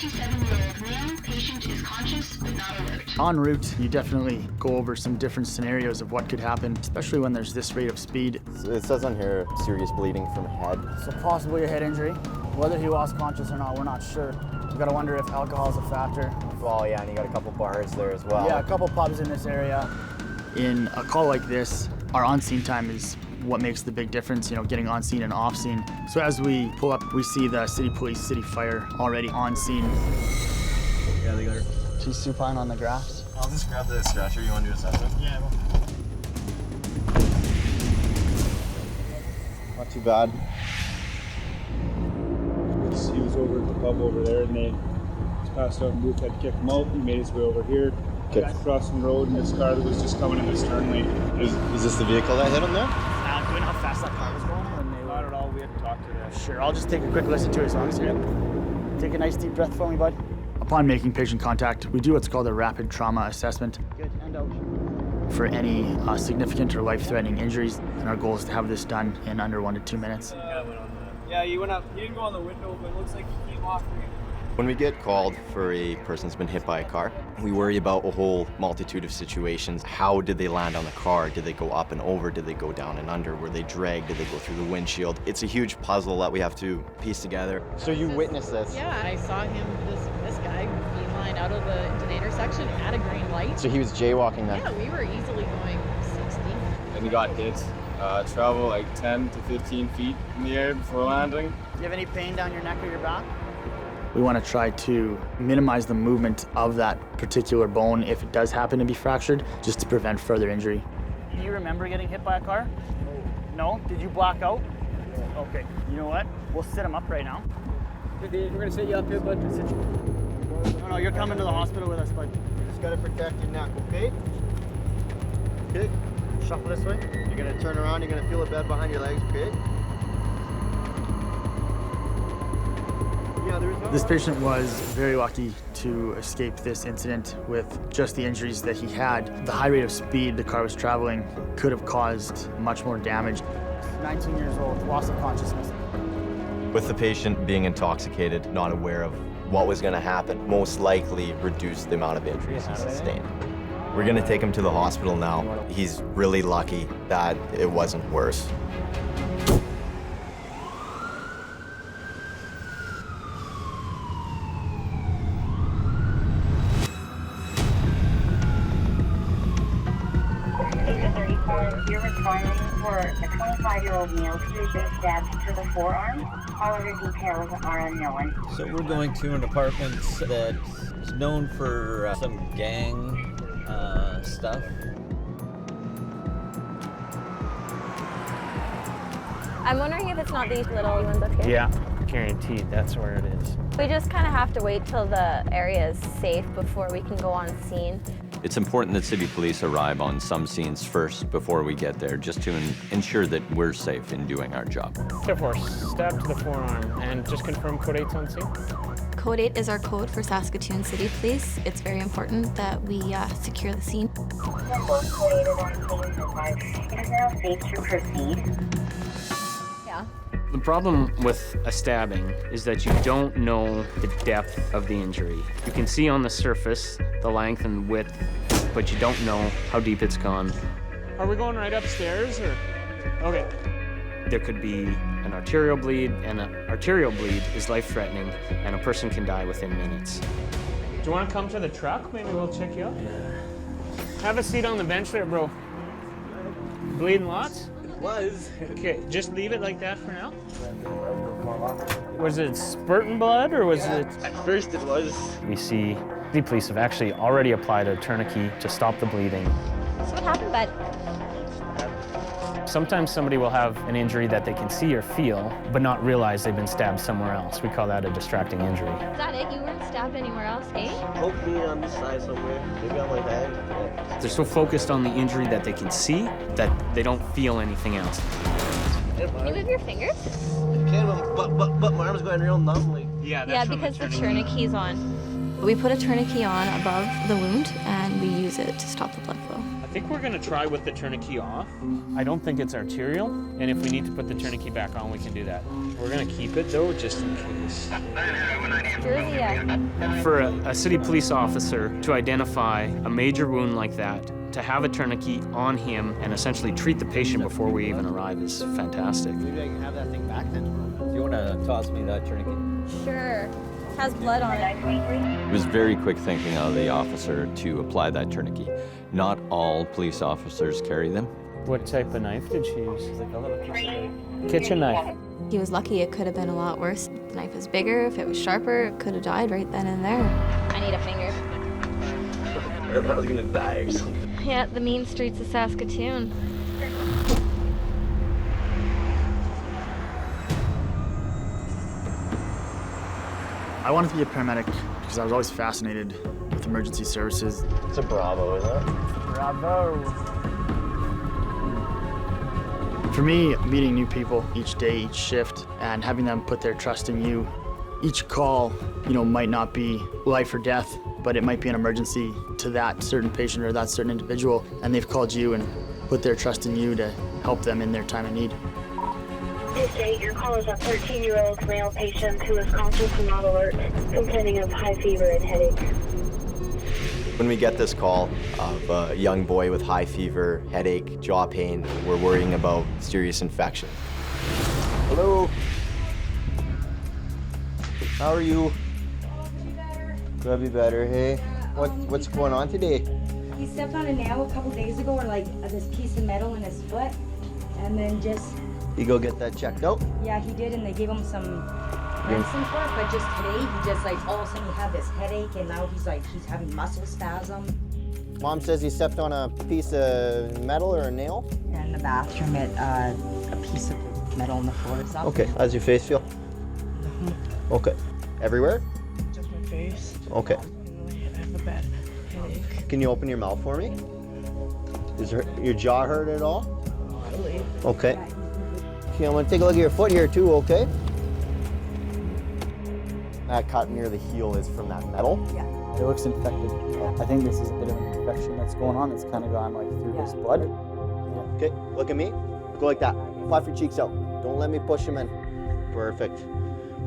57-year-old male. Patient is conscious but not alert. En route, you definitely go over some different scenarios of what could happen, especially when there's this rate of speed. It says on here, serious bleeding from head. So possibly a head injury. Whether he lost conscious or not, we're not sure. We gotta wonder if alcohol is a factor. Well, yeah, and you got a couple bars there as well. Yeah, a couple pubs in this area. In a call like this, our on-scene time is what makes the big difference, getting on scene and off scene. So as we pull up, we see the city police, city fire already on scene. Yeah, they got her. She's supine on the grass. I'll just grab the stretcher. You want to do assessment? Yeah. Not too bad. He was over at the pub over there, and they just passed out, and Booth had to kick him out. He made his way over here. Okay. Crossing the road, and this car that was just coming in this turn lane. Is this the vehicle that hit him there? Do you know how fast that car was going when they Not at all. We had to talk to them. Sure, I'll just take a quick listen to it as long as you're Take a nice deep breath for me, bud. Upon making patient contact, we do what's called a rapid trauma assessment. Good, and out. For any significant or life-threatening injuries, and our goal is to have this done in under 1 to 2 minutes. Yeah, you went up. You didn't go on the window, but it looks like you came off. When we get called for a person that's been hit by a car, we worry about a whole multitude of situations. How did they land on the car? Did they go up and over? Did they go down and under? Were they dragged? Did they go through the windshield? It's a huge puzzle that we have to piece together. So you witnessed this? Yeah, I saw him, this guy, beeline out of the intersection at a green light. So he was jaywalking then? Yeah, we were easily going 60. And he got hit. Travel like 10 to 15 feet in the air before landing. Do you have any pain down your neck or your back? We want to try to minimize the movement of that particular bone if it does happen to be fractured, just to prevent further injury. Do you remember getting hit by a car? No? Did you black out? Okay, you know what? We'll sit him up right now. We're gonna set you up here, bud. No, you're coming to the hospital with us, bud. You just gotta protect your neck, okay? Okay. Shuffle this way. You're gonna turn around, you're gonna feel the bed behind your legs, okay? This patient was very lucky to escape this incident with just the injuries that he had. The high rate of speed the car was traveling could have caused much more damage. 19 years old, loss of consciousness. With the patient being intoxicated, not aware of what was gonna happen, most likely reduced the amount of injuries he sustained. We're gonna take him to the hospital now. He's really lucky that it wasn't worse. You're responding for a 25-year-old male who has been stabbed through the forearm. All other details are unknown. So we're going to an apartment that's known for some gang stuff. I'm wondering if it's not these little ones up here. Yeah, guaranteed that's where it is. We just kind of have to wait till the area is safe before we can go on scene. It's important that city police arrive on some scenes first before we get there, just to ensure that we're safe in doing our job. Therefore, stab to the forearm and just confirm code 8's on scene. Code 8 is our code for Saskatoon City Police. It's very important that we secure the scene. Both code 8 is on scene. It is now safe to proceed. Yeah. The problem with a stabbing is that you don't know the depth of the injury. You can see on the surface the length and width, but you don't know how deep it's gone. Are we going right upstairs, or? Okay. There could be an arterial bleed, and an arterial bleed is life-threatening, and a person can die within minutes. Do you want to come to the truck? Maybe we'll check you out. Have a seat on the bench there, bro. Bleeding lots? Was. Okay, just leave it like that for now. Was it spurting blood, or was it? At first it was. We see the police have actually already applied a tourniquet to stop the bleeding. So what happened, bud? Sometimes somebody will have an injury that they can see or feel, but not realize they've been stabbed somewhere else. We call that a distracting injury. Is that it? You weren't stabbed anywhere else, eh? Poke me on this side somewhere. Maybe on my head. Yeah. They're so focused on the injury that they can see that they don't feel anything else. Can you move your fingers? I can, but my arm's going real numbly. Yeah, Yeah, because the tourniquet's on. We put a tourniquet on above the wound, and we use use it to stop the blood flow. I think we're gonna try with the tourniquet off. I don't think it's arterial, and if we need to put the tourniquet back on, we can do that. We're gonna keep it though, just in case. For a city police officer to identify a major wound like that, to have a tourniquet on him and essentially treat the patient before we even arrive is fantastic. Maybe I can have that thing back then. Do you want to toss me that tourniquet? Sure. Has blood on it. It was very quick thinking of the officer to apply that tourniquet. Not all police officers carry them. What type of knife did she use? Like a little kitchen knife. He was lucky. It could have been a lot worse. The knife was bigger. If it was sharper, it could have died right then and there. I need a finger. I was gonna die or something. Yeah, the mean streets of Saskatoon. I wanted to be a paramedic because I was always fascinated with emergency services. It's a Bravo, isn't it? Bravo! For me, meeting new people each day, each shift, and having them put their trust in you. Each call, might not be life or death, but it might be an emergency to that certain patient or that certain individual, and they've called you and put their trust in you to help them in their time of need. This day, your call is a 13-year-old male patient who is conscious and not alert, complaining of high fever and headache. When we get this call of a young boy with high fever, headache, jaw pain, we're worrying about serious infection. Hello. How are you? Could be better, hey? What's going on today? He stepped on a nail a couple days ago, or like this piece of metal in his foot, and then just... You go get that checked out? Yeah, he did, and they gave him some medicine for it, but just today, he just like, all of a sudden he had this headache, and now he's having muscle spasm. Mom says he stepped on a piece of metal or a nail? Yeah, in the bathroom, a piece of metal on the floor. Okay, how's your face feel? Okay. Everywhere? Just my face. Okay. I have a bad headache. Can you open your mouth for me? Is your jaw hurt at all? Really? Okay. Okay, I'm gonna take a look at your foot here too, okay? That cut near the heel is from that metal? Yeah. It looks infected. I think this is a bit of an infection that's going on. It's kind of gone through his blood. Okay, look at me. Go like that. Puff your cheeks out. Don't let me push him in. Perfect.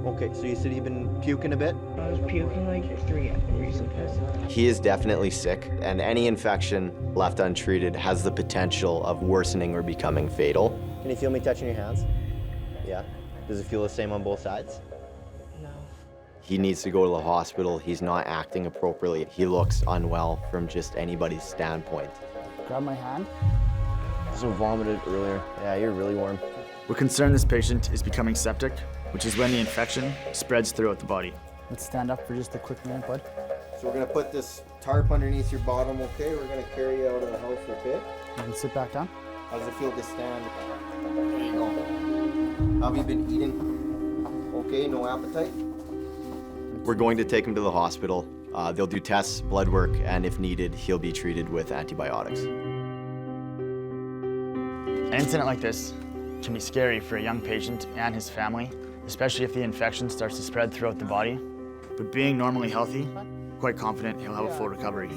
Okay, so you said you've been puking a bit? I was puking like 3 recently. He is definitely sick, and any infection left untreated has the potential of worsening or becoming fatal. Can you feel me touching your hands? Yeah? Does it feel the same on both sides? No. He needs to go to the hospital. He's not acting appropriately. He looks unwell from just anybody's standpoint. Grab my hand. So vomited earlier. Yeah, you're really warm. We're concerned this patient is becoming septic, which is when the infection spreads throughout the body. Let's stand up for just a quick minute, bud. So we're gonna put this tarp underneath your bottom, okay? We're gonna carry you out of the house, okay? You can sit back down. How does it feel to stand? There you go. How have you been eating? Okay, no appetite? We're going to take him to the hospital. They'll do tests, blood work, and if needed, he'll be treated with antibiotics. An incident like this can be scary for a young patient and his family, especially if the infection starts to spread throughout the body. But being normally healthy, quite confident he'll have a full recovery.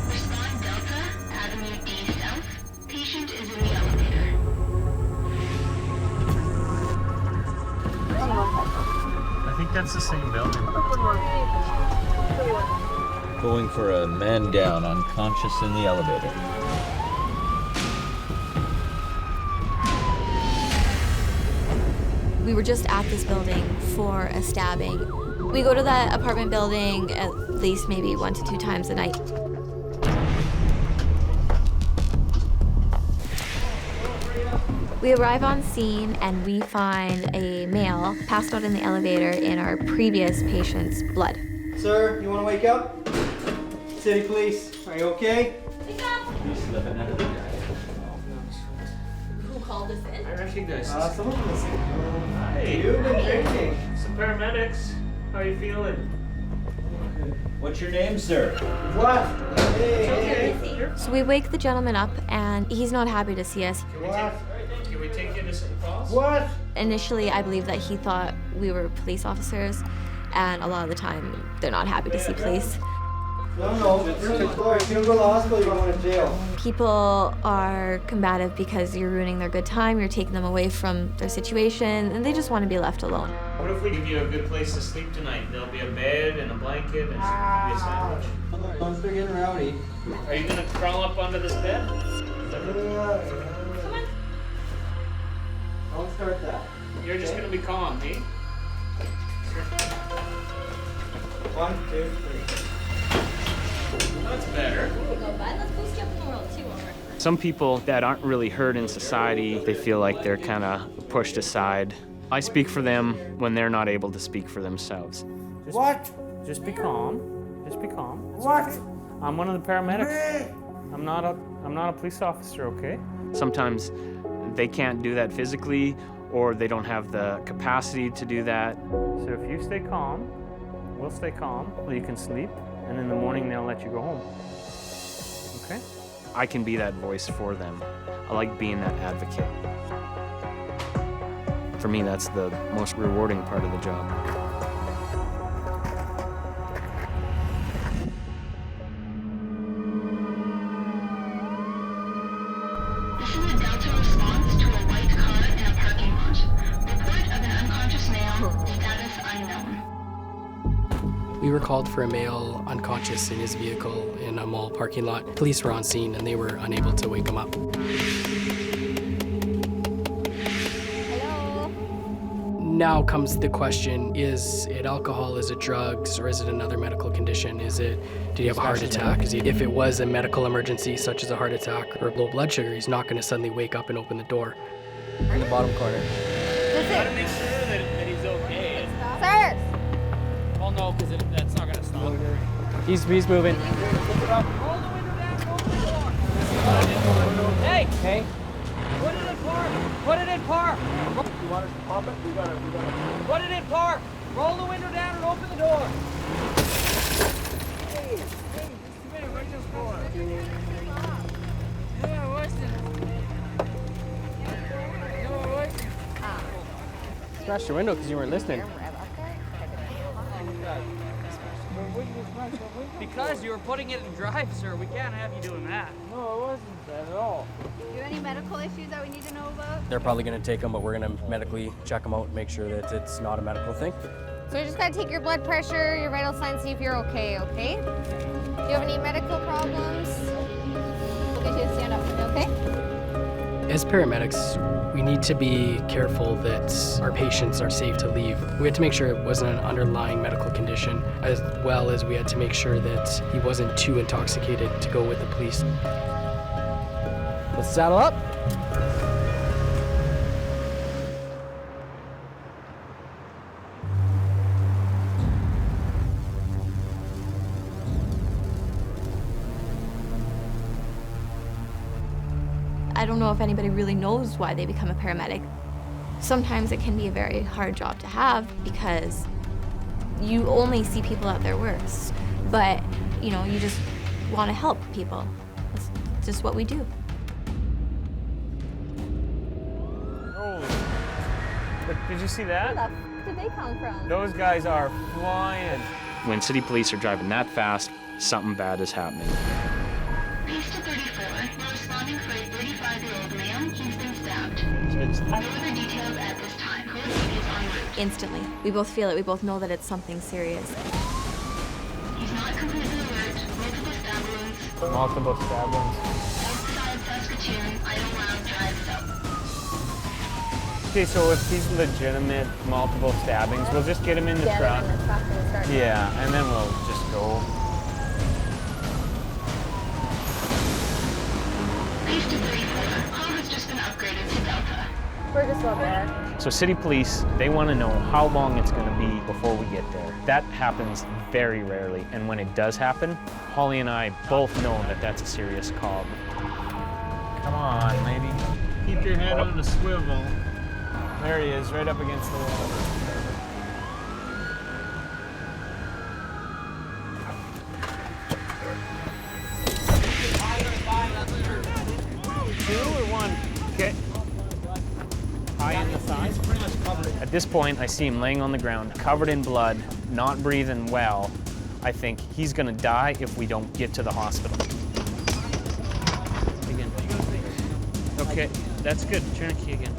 Respond Delta, Avenue D South. Patient is in the elevator. I think that's the same building. Going for a man down, unconscious in the elevator. We were just at this building for a stabbing. We go to that apartment building at least maybe 1 to 2 times a night. We arrive on scene and we find a male passed out in the elevator in our previous patient's blood. Sir, you want to wake up? City police, are you okay? Who called us in? I recognize this. Someone from the city. Hi. You've been drinking. Some paramedics. How are you feeling? What's your name, sir? What? Hey. So we wake the gentleman up and he's not happy to see us. What? Can we take you to St. Paul's? What? Initially, I believe that he thought we were police officers, and a lot of the time, they're not happy to see police. No, if you don't go to the hospital, you're going to jail. People are combative because you're ruining their good time, you're taking them away from their situation, and they just want to be left alone. What if we give you a good place to sleep tonight? There'll be a bed and a blanket and maybe a sandwich. Don't start getting rowdy. Are you gonna crawl up under this bed? Come on. Don't start that. You're just gonna be calm, eh? 1, 2, 3. That's better. There we go, bud. Let's boost you up in the world, too. Some people that aren't really heard in society, they feel like they're kind of pushed aside. I speak for them when they're not able to speak for themselves. Just be calm. Just be calm. What? I'm one of the paramedics. I'm not a police officer, okay? Sometimes they can't do that physically, or they don't have the capacity to do that. So if you stay calm, we'll stay calm, you can sleep, and in the morning they'll let you go home. Okay? I can be that voice for them. I like being that advocate. For me, that's the most rewarding part of the job. This is a Delta response to a white car in a parking lot. Report of an unconscious male, status unknown. We were called for a male unconscious in his vehicle in a mall parking lot. Police were on scene and they were unable to wake him up. Hello? Now comes the question, is it alcohol, is it drugs, or is it another medical condition? Did he have a heart attack? If it was a medical emergency, such as a heart attack or low blood sugar, he's not going to suddenly wake up and open the door. In the bottom corner. That's Gotta it. make sure that he's okay. Sir! Well, no, because that's not gonna stop. He's moving. Hey! Okay. Put it in park! Put it in park! You want us to pop it? We gotta. Put it in park! Roll the window down and open the door! Hey, just a minute, where's this for? No, it wasn't. No, it wasn't. Smashed your window because you weren't listening. Because you were putting it in drive, sir. We can't have you doing that. No, it wasn't that at all. Do you have any medical issues that we need to know about? They're probably going to take him, but we're going to medically check him out and make sure that it's not a medical thing. So we're just gonna take your blood pressure, your vital signs, see if you're okay, okay? Do you have any medical problems? We'll get you to stand up for me, okay? As paramedics, we need to be careful that our patients are safe to leave. We had to make sure it wasn't an underlying medical condition, as well as we had to make sure that he wasn't too intoxicated to go with the police. Let's saddle up. I don't know if anybody really knows why they become a paramedic. Sometimes it can be a very hard job to have because you only see people at their worst. But, you know, you just want to help people. It's just what we do. Oh. Did you see that? Where the f did they come from? Those guys are flying. When city police are driving that fast, something bad is happening. Pista 34, we're responding for a 35-year-old male. He's been stabbed. No other details at this time. Code is en route. Instantly. We both feel it. We both know that it's something serious. He's not completely alert. Multiple stab wounds. Multiple stab wounds. Outside Saskatoon, Idlewild Drive South. Okay, so if he's legitimate multiple stabbings, we'll just get him in the truck. Yeah, and then we'll just go. Pista 34, call has just been upgraded to Delta. We're just about there. So city police, they want to know how long it's going to be before we get there. That happens very rarely, and when it does happen, Holly and I both know that that's a serious call. Come on, lady. Keep your head on the swivel. There he is, right up against the wall. Two or one? Okay. High in the side. this point, I see him laying on the ground, covered in blood, not breathing well. I think he's gonna die if we don't get to the hospital. Again. Okay, that's good. Tourniquet again.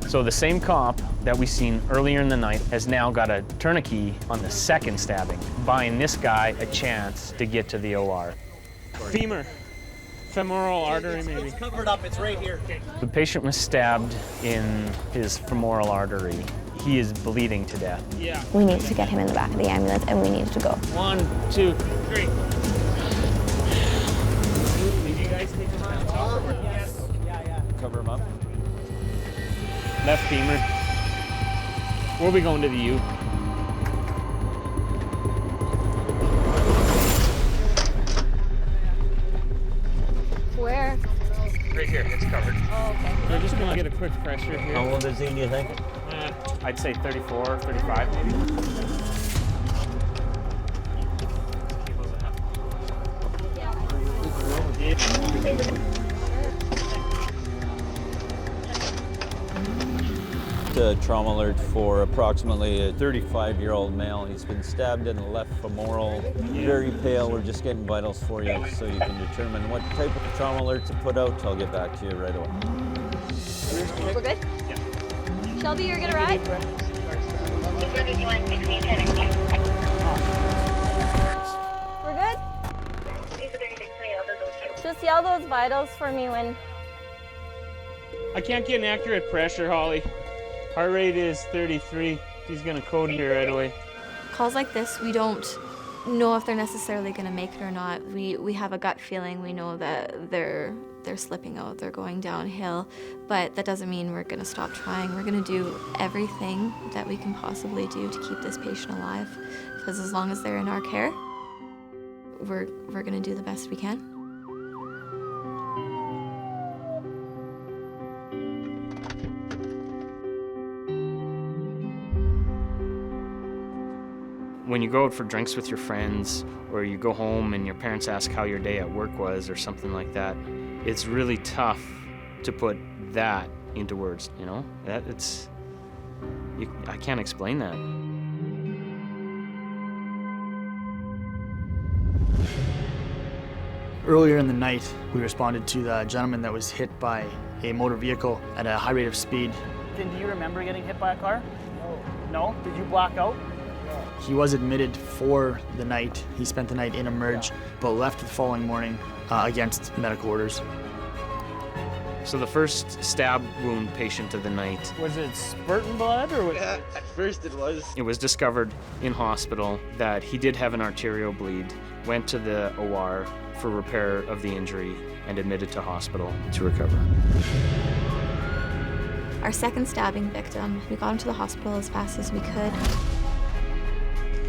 So the same cop that we seen earlier in the night has now got a tourniquet on the second stabbing, buying this guy a chance to get to the OR. Femur. Femoral artery, maybe. It's covered up, it's right here. The patient was stabbed in his femoral artery. He is bleeding to death. Yeah. We need to get him in the back of the ambulance and we need to go. 1, 2, 3. Did you guys take his pants off? Yes. Yeah. Cover him up. Left femur. We'll be going to the U. Where? Right here, it's covered. Oh, okay. We're just gonna get a quick pressure here. How old is he, do you think? I'd say 34, 35 maybe. A trauma alert for approximately a 35-year-old male. He's been stabbed in the left femoral. Very pale. We're just getting vitals for you so you can determine what type of trauma alert to put out. I'll get back to you right away. We're good? Yeah. Shelby, you're gonna ride? We're good? Just yell those vitals for me when... I can't get an accurate pressure, Holly. Heart rate is 33. He's gonna code here right away. Calls like this, we don't know if they're necessarily going to make it or not. We have a gut feeling. We know that they're slipping out, they're going downhill, but that doesn't mean we're going to stop trying. We're going to do everything that we can possibly do to keep this patient alive, because as long as they're in our care, we're going to do the best we can. When you go out for drinks with your friends, or you go home and your parents ask how your day at work was or something like that, it's really tough to put that into words, you know? I can't explain that. Earlier in the night, we responded to the gentleman that was hit by a motor vehicle at a high rate of speed. Do you remember getting hit by a car? No. No? Did you black out? He was admitted for the night. He spent the night in Emerge, but left the following morning against medical orders. So the first stab wound patient of the night. Was it spurting blood or what? Yeah, at first it was. It was discovered in hospital that he did have an arterial bleed, went to the OR for repair of the injury, and admitted to hospital to recover. Our second stabbing victim, we got him to the hospital as fast as we could.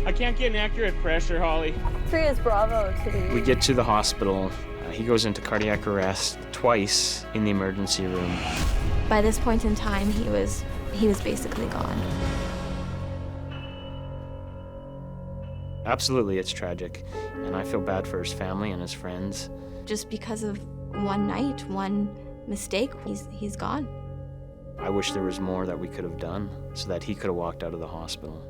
I can't get an accurate pressure, Holly. 3 is Bravo to the... We get to the hospital. He goes into cardiac arrest twice in the emergency room. By this point in time, he was basically gone. Absolutely, it's tragic, and I feel bad for his family and his friends. Just because of one night, one mistake, he's gone. I wish there was more that we could have done so that he could have walked out of the hospital.